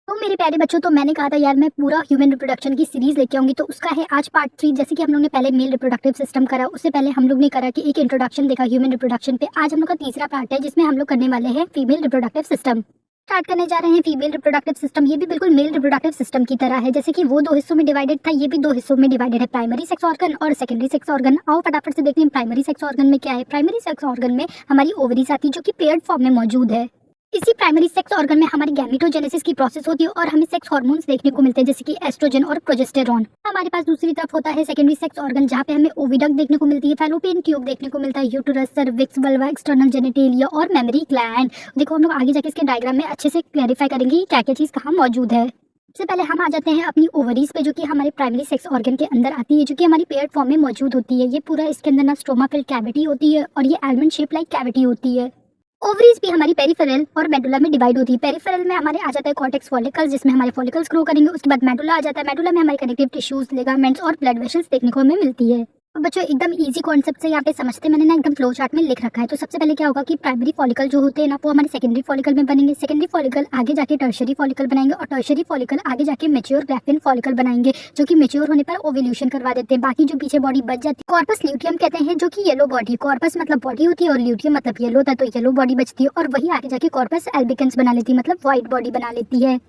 तो मेरे प्यारे बच्चों, तो मैंने कहा था यार मैं पूरा ह्यूमन रिप्रोडक्शन की सीरीज लेके आऊंगी, तो उसका है आज पार्ट 3। जैसे कि हम लोग ने पहले मेल रिप्रोडक्टिव सिस्टम करा, उससे पहले हम लोग ने करा कि एक इंट्रोडक्शन देखा ह्यूमन रिप्रोडक्शन पे। आज हम लोग का तीसरा पार्ट है जिसमें हम लोग करने वाले हैं फीमेल रिप्रोडक्टिव सिस्टम। स्टार्ट करने जा रहे हैं फीमेल रिप्रोडक्टिव सिस्टम। ये भी बिल्कुल मेल रिप्रोडक्टिव सिस्टम की तरह है, जैसे कि वो दो हिस्सों में डिवाइडेड था, ये भी दो हिस्सों में डिवाइडेड है, प्राइमरी सेक्स ऑर्गन और सेकेंडरी सेक्स ऑर्गन। आओ फटाफट से देखते हैं प्राइमरी सेक्स ऑर्गन में क्या है। प्राइमरी सेक्स ऑर्गन में हमारी ओवरीज आती है जो कि पेयर्ड फॉर्म में मौजूद है। इसी प्राइमरी सेक्स ऑर्गन में हमारी गैमेटोजेनेसिस की प्रोसेस होती है और हमें सेक्स हार्मोन्स देखने को मिलते हैं, जैसे कि एस्ट्रोजन और प्रोजेस्टेरॉन। हमारे पास दूसरी तरफ होता है सेकेंडरी सेक्स ऑर्गन, जहाँ पे हमें ओविडक्ट देखने को मिलती है, फैलोपियन ट्यूब देखने को मिलता है, uterus, cervix, vulva, external genitalia और मेमोरी ग्लैंड। देखो हम लोग आगे जाके इसके डायग्राम में अच्छे से क्लैरिफाई करेंगे कि क्या क्या चीज कहाँ मौजूद है। सबसे पहले हम आ जाते हैं अपनी ओवरीज पे, जो कि हमारे प्राइमरी सेक्स ऑर्गन के अंदर आती है, जो कि हमारी पेयर्ड फॉर्म में मौजूद होती है। ये पूरा इसके अंदर ना स्ट्रोमा फिल कैविटी होती है और ये आलमंड शेप लाइक कैविटी होती है। ओवरीज भी हमारी पेरिफेरल और मेडुला में डिवाइड होती है। पेरिफेरल में हमारे आ जाता है कॉर्टेक्स फॉलिकल्स, जिसमें हमारे फॉलिकल्स ग्रो करेंगे। उसके बाद मेडुला आ जाता है, मेडुला में हमारे कनेक्टिव टिश्यूज, लिगामेंट्स और ब्लड वेसल्स देखने को हमें मिलती है। अब बच्चों एकदम इजी कॉन्सेप्ट से यहाँ पे समझते, मैंने ना एकदम फ्लो चार्ट में लिख रखा है। तो सबसे पहले क्या होगा कि प्राइमरी फॉलिकल जो होते हैं ना, वो हमारे सेकेंडरी फॉलिकल में बनेंगे। सेकेंडरी फॉलिकल आगे जाके टर्शरी फॉलिकल बनाएंगे और टर्शरी फॉलिकल आगे जाके मेच्योर ग्राफिन फॉलिकल बनाएंगे, जो कि मेच्योर होने पर ओव्यूलेशन करवा देते हैं। बाकी जो पीछे बॉडी बच जाती है, कॉर्पस ल्यूटियम कहते हैं, जो कि येलो बॉडी, कॉर्पस मतलब बॉडी होती है और ल्यूटियम मतलब येलो होता है, तो येलो बॉडी बचती है और वही आगे जाके कॉर्पस एल्बिकन्स बना लेती है, मतलब व्हाइट बॉडी बना लेती है।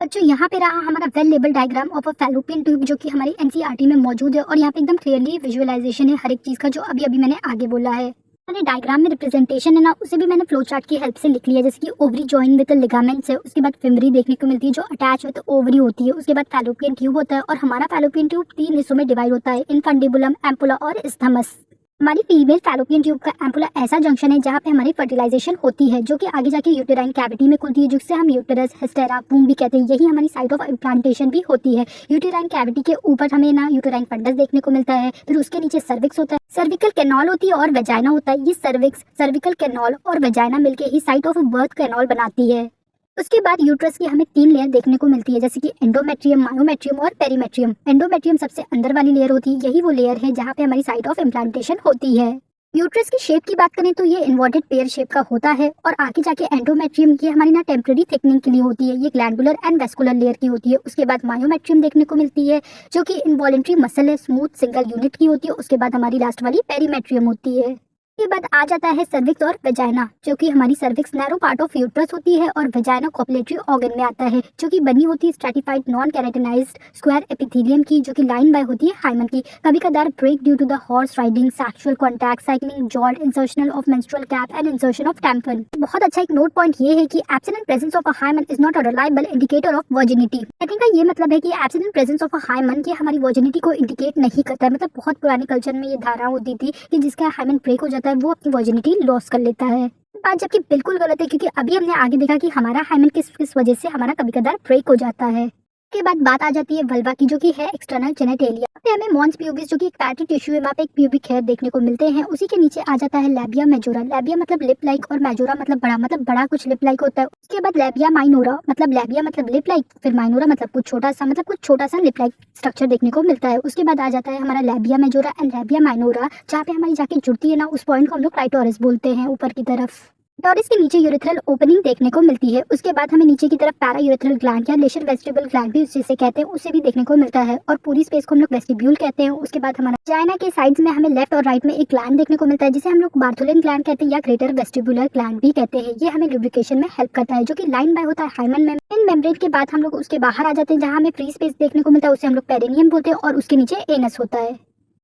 बच्चों यहाँ पे रहा हमारा well label diagram of a fallopian tube, जो कि हमारी एनसीईआरटी में मौजूद है और यहाँ पे एकदम क्लियरली विजुअलाइजेशन है हर एक चीज का, जो अभी अभी मैंने आगे बोला है। मैंने डायग्राम में रिप्रेजेंटेशन है ना, उसे भी मैंने फ्लो चार्ट की हेल्प से लिख लिया। जैसे कि ओवरी जॉइन विद लिगामेंट्स है, उसके बाद फिमरी देखने को मिलती है जो अटैच विद ओवरी होती है, उसके बाद फैलोपियन ट्यूब होता है और हमारा फैलोपियन ट्यूब 3 हिस्सों में डिवाइड होता है, इनफंडिबुलम, एम्पुला और इस्थमस। हमारी फीमेल फैलोपियन ट्यूब का एम्पुला ऐसा जंक्शन है जहाँ पे हमारी फर्टिलाइजेशन होती है, जो कि आगे जाके यूटेराइन कैविटी में खुलती है, जिससे हम यूटेरस, हिस्टेरा, वूम भी कहते हैं। यही हमारी साइट ऑफ इम्प्लांटेशन भी होती है। यूटेराइन कैविटी के ऊपर हमें ना यूटेराइन फंडस देखने को मिलता है, फिर उसके नीचे सर्विक्स होता है, सर्विकल कैनॉल होती है और वेजाइना होता है। ये सर्विक्स, सर्विकल कैनॉल और वेजाइना मिलके ही साइट ऑफ बर्थ कैनॉल बनाती है। उसके बाद यूट्रस की हमें 3 लेयर देखने को मिलती है, जैसे कि एंडोमेट्रियम, मायोमेट्रियम और पेरीमेट्रियम। एंडोमेट्रियम सबसे अंदर वाली लेयर होती है, यही वो लेयर है जहाँ पे हमारी साइट ऑफ इम्प्लांटेशन होती है। यूट्रस की शेप की बात करें तो ये इन्वर्टेड पेयर शेप का होता है और आगे जाके एंडोमेट्रियम की हमारी ना टेम्पररी थिकनिंग के लिए होती है, ये ग्लैंडुलर एंड वेस्कुलर लेयर की होती है। उसके बाद मायोमेट्रियम देखने को मिलती है, जो कि इनवॉलेंट्री मसल है, स्मूथ सिंगल यूनिट की होती है। उसके बाद हमारी लास्ट वाली पेरीमेट्रियम होती है। के बाद आ जाता है सर्विक्स और वेजाइना, जो कि हमारी cervix narrow part of uterus होती है और वेजाइना कोपुलेटरी ऑर्गन में आता है, जो कि बनी होती है stratified non keratinised square epithelium की, जो कि लाइन बाय होती है हाइमन की। कभी कदार break due to the horse riding, sexual contact, cycling, jolt, insertional of menstrual cup and insertion of tampon. बहुत अच्छा एक नोट पॉइंट ये है कि absent in presence of a hymen is not a reliable indicator of virginity. कहने का ये मतलब है कि absent in presence of a hymen की हमारी वर्जिनिटी को इंडिकेट नहीं करता है। मतलब बहुत पुराने कल्चर में ये धारणा होती थी कि जिसका हाइमन ब्रेक हो जाता है वो अपनी वर्जिनिटी लॉस कर लेता है। बात जबकि बिल्कुल गलत है, क्योंकि अभी हमने आगे देखा कि हमारा हाइमन किस वजह से हमारा कभी कदार ब्रेक हो जाता है। के बाद बात आ जाती है वल्वा की, जो कि है एक्सटर्नल जेनिटेलिया। पे हमें मॉन्स प्यूबिस, जो कि एक फैटी टिश्यू है, वहाँ पे एक प्यूबिक हेयर देखने को मिलते हैं। उसी के नीचे आ जाता है लैबिया मेजोरा। लैबिया मतलब लिप लाइक और मेजोरा मतलब बड़ा कुछ लिप लाइक होता है। उसके बाद लैबिया माइनोरा, मतलब लैबिया मतलब लिप लाइक, फिर माइनोरा मतलब कुछ छोटा सा लिप लाइक स्ट्रक्चर देखने को मिलता है। उसके बाद आ जाता है हमारा labia majora and labia minora, जहाँ पे हमारी जाके जुड़ती है ना, उस पॉइंट को हम लोग क्लाइटोरिस बोलते हैं, ऊपर की तरफ। टॉरिस के नीचे यूरेथ्रल ओपनिंग देखने को मिलती है। उसके बाद हमें नीचे की तरफ पैरा यूरेथ्रल ग्लैंड या लेशर वेस्टिब्यूल ग्लैंड भी जिसे कहते हैं, उसे भी देखने को मिलता है और पूरी स्पेस को हम लोग वेस्टिब्यूल कहते हैं। उसके बाद हमारा जाइना के साइड्स में हमें लेफ्ट और राइट में एक ग्लैंड देखने को मिलता है, जिसे हम लोग बार्थोलिन ग्लैंड कहते हैं या ग्रेटर वेस्टिब्यूलर ग्लैंड भी कहते हैं। ये हमें लुब्रिकेशन में हेल्प करता है, जो कि लाइन बाय होता है हाइमन में। इन मेम्ब्रेन के बाद हम लोग उसके बाहर आ जाते हैं, जहाँ हमें फ्री स्पेस देखने को मिलता है, उसे हम लोग पेरिनियम बोलते हैं और उसके नीचे एनस होता है।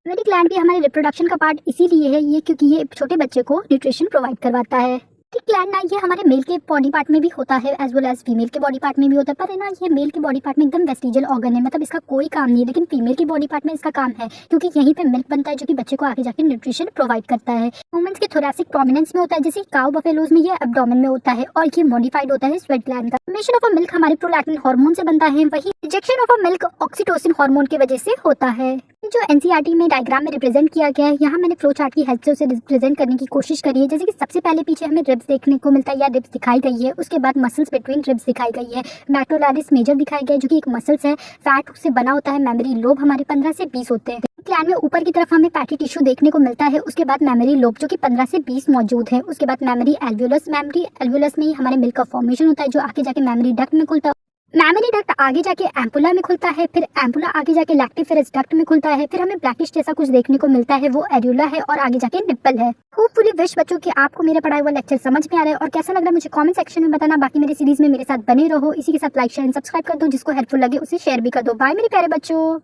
मेरी ग्लैंड भी हमारे रिप्रोडक्शन का पार्ट इसीलिए है ये, क्योंकि ये छोटे बच्चे को न्यूट्रिशन प्रोवाइड करवाता है। ग्लैंड ना ये हमारे मेल के बॉडी पार्ट में भी होता है एज वेल एज फीमेल के बॉडी पार्ट में भी होता है, पर है ना ये मेल के बॉडी पार्ट में एकदम वेस्टिजियल ऑर्गन है, मतलब इसका कोई काम नहीं है। लेकिन फीमेल के बॉडी पार्ट में इसका काम है, क्योंकि यहीं पे मिल्क बनता है, जो कि बच्चे को आगे जाकर न्यूट्रिशन प्रोवाइड करता है। वुमेन्स के थोरैसिक प्रोमिनेंस में होता है, जैसे काउ बफेलोज में ये एब्डोमेन में होता है और ये मॉडिफाइड होता है स्वेट ग्लैंड का। फॉर्मेशन ऑफ अ मिल्क हमारे प्रोलैक्टिन हार्मोन से बनता है, वही rejection of a milk oxytocin hormone की वजह से होता है। जो एनसीईआरटी में डायग्राम में रिप्रेजेंट किया गया है, यहाँ मैंने फ्लो चार्ट की हेल्प से उसे रिप्रेजेंट करने की कोशिश करी है। जैसे कि सबसे पहले पीछे हमें रिब्स देखने को मिलता है या रिब्स दिखाई गई है, उसके बाद मसल्स बिटवीन रिब्स दिखाई गई है, मैक्रोलैरिस मेजर दिखाई गया है, जो कि एक मसल्स है, फैट से बना होता है, मेमोरी लोब हमारे 15 से 20 होते हैं। ग्लैंड में ऊपर की तरफ हमें फैटी टिश्यू देखने को मिलता है, उसके बाद मेमोरी लोब जो कि 15 से 20 मौजूद है। उसके बाद मेमोरी एल्वियोलस में ही हमारे मिल्क का फॉर्मेशन होता है, जो आगे जाके मेमोरी डक्ट में खुलता है। मैमरी डक्ट आगे जाके एम्पुला में खुलता है, फिर एम्पुला आगे जाके लैक्टिफेरस डक्ट में खुलता है, फिर हमें ब्लैकिश जैसा कुछ देखने को मिलता है, वो एड्यूला है और आगे जाके निप्पल है। होपफुली विश बच्चों कि आपको मेरा पढ़ाया हुआ लेक्चर समझ में आ रहा है और कैसा लग रहा है मुझे कमेंट सेक्शन में बताना। बाकी मेरी सीरीज में मेरे साथ बने रहो। इसी के साथ लाइक शेयर एंड सब्सक्राइब कर दो, जिसको हेल्पफुल लगे उसे शेयर भी कर दो। बाय मेरे प्यारे बच्चों।